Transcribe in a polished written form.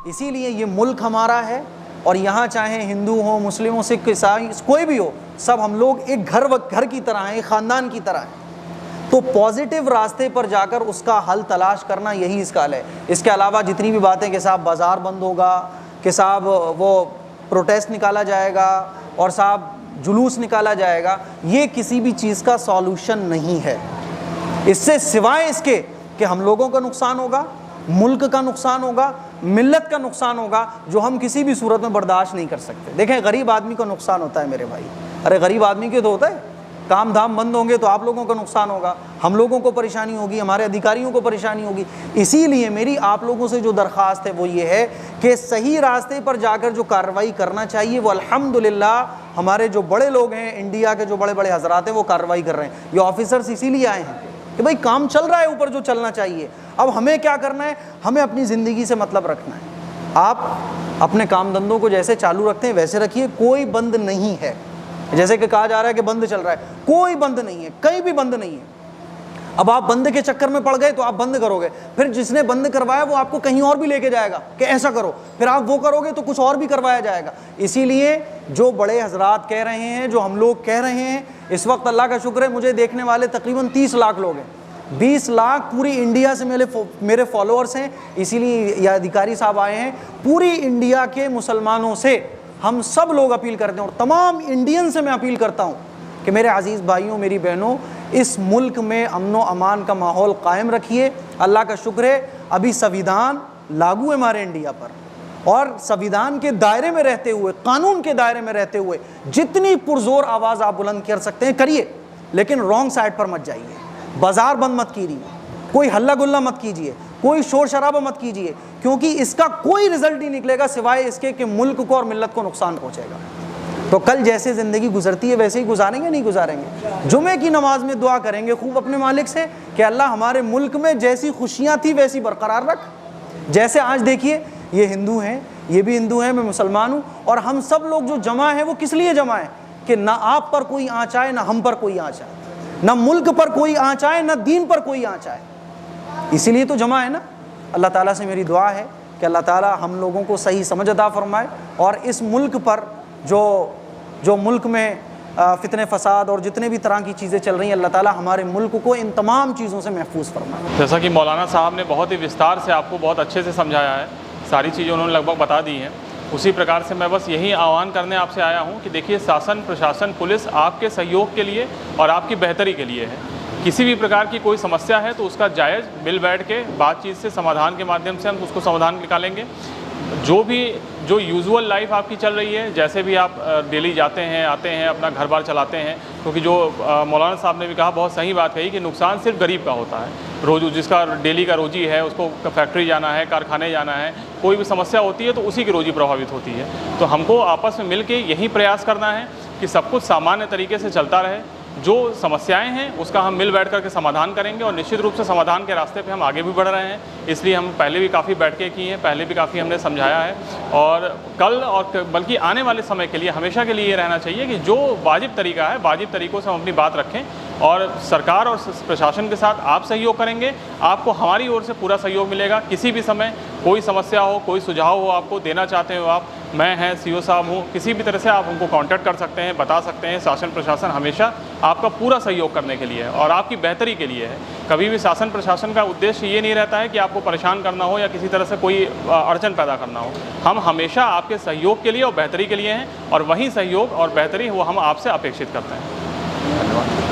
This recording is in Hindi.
इसीलिए ये मुल्क हमारा है और यहाँ चाहे हिंदू हो, मुस्लिम हो, सिख, ईसाई, कोई भी हो, सब हम लोग एक घर की तरह हैं, एक ख़ानदान की तरह हैं। तो पॉजिटिव रास्ते पर जाकर उसका हल तलाश करना यही इसका हल है। इसके अलावा जितनी भी बातें कि साहब बाज़ार बंद होगा, कि साहब वो प्रोटेस्ट निकाला जाएगा और साहब जुलूस निकाला जाएगा, ये किसी भी चीज़ का सॉल्यूशन नहीं है। इससे सिवाय इसके कि हम लोगों का नुकसान होगा, मुल्क का नुकसान होगा, मिल्लत का नुकसान होगा, जो हम किसी भी सूरत में बर्दाश्त नहीं कर सकते। देखें, गरीब आदमी का नुकसान होता है मेरे भाई, अरे गरीब आदमी के तो होता है। काम धाम बंद होंगे तो आप लोगों का नुकसान होगा, हम लोगों को परेशानी होगी, हमारे अधिकारियों को परेशानी होगी। इसीलिए मेरी आप लोगों से जो दरख्वास्त है वो ये है कि सही रास्ते पर जाकर जो कार्रवाई करना चाहिए वो अल्हम्दुलिल्लाह हमारे जो बड़े लोग हैं, इंडिया के जो बड़े बड़े हजरात हैं, वो कार्रवाई कर रहे हैं। ये ऑफिसर्स इसीलिए आए हैं कि भाई काम चल रहा है ऊपर जो चलना चाहिए। अब हमें क्या करना है, हमें अपनी ज़िंदगी से मतलब रखना है। आप अपने काम धंधों को जैसे चालू रखते हैं वैसे रखिए, कोई बंद नहीं है। जैसे कि कहा जा रहा है कि बंद चल रहा है, कोई बंद नहीं है, कहीं भी बंद नहीं है। अब आप बंद के चक्कर में पड़ गए तो आप बंद करोगे, फिर जिसने बंद करवाया वो आपको कहीं और भी लेके जाएगा कि ऐसा करो, फिर आप वो करोगे तो कुछ और भी करवाया जाएगा। इसीलिए जो बड़े हजरात कह रहे हैं, जो हम लोग कह रहे हैं, इस वक्त अल्लाह का शुक्र है मुझे देखने वाले तकरीबन 30 लाख लोग हैं। 20 लाख पूरी इंडिया से मेरे फॉलोअर्स हैं, इसीलिए ये अधिकारी साहब आए हैं। पूरी इंडिया के मुसलमानों से हम सब लोग अपील करते हैं और तमाम इंडियन से मैं अपील करता हूँ कि मेरे अजीज़ भाइयों, मेरी बहनों, इस मुल्क में अमन व अमान का माहौल कायम रखिए। अल्लाह का शुक्र है अभी संविधान लागू है हमारे इंडिया पर, और संविधान के दायरे में रहते हुए, कानून के दायरे में रहते हुए जितनी पुरजोर आवाज़ आप बुलंद कर सकते हैं करिए, लेकिन रॉन्ग साइड पर मत जाइए। बाज़ार बंद मत कीजिए, कोई हल्ला गुल्ला मत कीजिए, कोई शोर शराबा मत कीजिए, क्योंकि इसका कोई रिजल्ट नहीं निकलेगा सिवाय इसके कि मुल्क को और मिल्लत को नुकसान पहुंचेगा। तो कल जैसे ज़िंदगी गुजरती है वैसे ही गुजारेंगे, नहीं गुजारेंगे। जुमे की नमाज में दुआ करेंगे खूब अपने मालिक से कि अल्लाह हमारे मुल्क में जैसी खुशियाँ थी वैसी बरकरार रख। जैसे आज देखिए, ये हिंदू हैं, ये भी हिंदू हैं, मैं मुसलमान हूँ, और हम सब लोग जो जमा है वो किस लिए जमा है कि ना आप पर कोई आँच आए, ना हम पर कोई आँच आए, ना मुल्क पर कोई आँच आए, ना दीन पर कोई आँच आए। इसीलिए तो जमा है ना। अल्लाह ताला से मेरी दुआ है कि अल्लाह ताला हम लोगों को सही समझ अता फरमाए और इस मुल्क पर जो मुल्क में फितने फसाद और जितने भी तरह की चीज़ें चल रही हैं, अल्लाह ताला हमारे मुल्क को इन तमाम चीज़ों से महफूज फरमाए। जैसा कि मौलाना साहब ने बहुत ही विस्तार से आपको बहुत अच्छे से समझाया है, सारी चीज़ें उन्होंने लगभग बता दी हैं, उसी प्रकार से मैं बस यही आह्वान करने आपसे आया हूँ कि देखिए, शासन, प्रशासन, पुलिस आपके सहयोग के लिए और आपकी बेहतरी के लिए है। किसी भी प्रकार की कोई समस्या है तो उसका जायज़ मिल बैठ के बातचीत से समाधान के माध्यम से हम उसको समाधान निकालेंगे। जो यूजुअल लाइफ आपकी चल रही है, जैसे भी आप डेली जाते हैं, आते हैं, अपना घर बार चलाते हैं, क्योंकि जो मौलाना साहब ने भी कहा, बहुत सही बात कही कि नुकसान सिर्फ गरीब का होता है। रोज़ जिसका डेली का रोजी है, उसको फैक्ट्री जाना है, कारखाने जाना है, कोई भी समस्या होती है तो उसी की रोजी प्रभावित होती है। तो हमको आपस में मिल के यही प्रयास करना है कि सब कुछ सामान्य तरीके से चलता रहे। जो समस्याएं हैं उसका हम मिल बैठ कर के समाधान करेंगे और निश्चित रूप से समाधान के रास्ते पे हम आगे भी बढ़ रहे हैं। इसलिए हम पहले भी काफ़ी बैठकें की हैं, पहले भी काफ़ी हमने समझाया है, और कल और बल्कि आने वाले समय के लिए हमेशा के लिए ये रहना चाहिए कि जो वाजिब तरीका है, वाजिब तरीक़ों से हम अपनी बात रखें और सरकार और प्रशासन के साथ आप सहयोग करेंगे, आपको हमारी ओर से पूरा सहयोग मिलेगा। किसी भी समय कोई समस्या हो, कोई सुझाव हो आपको देना चाहते हो आप, मैं हैं, सीओ साहब हूँ, किसी भी तरह से आप हमको कांटेक्ट कर सकते हैं, बता सकते हैं। शासन प्रशासन हमेशा आपका पूरा सहयोग करने के लिए है और आपकी बेहतरी के लिए है। कभी भी शासन प्रशासन का उद्देश्य ये नहीं रहता है कि आपको परेशान करना हो या किसी तरह से कोई अड़चन पैदा करना हो। हम हमेशा आपके सहयोग के लिए और बेहतरी के लिए हैं, और वही सहयोग और बेहतरी वो हम आपसे अपेक्षित करते हैं। धन्यवाद।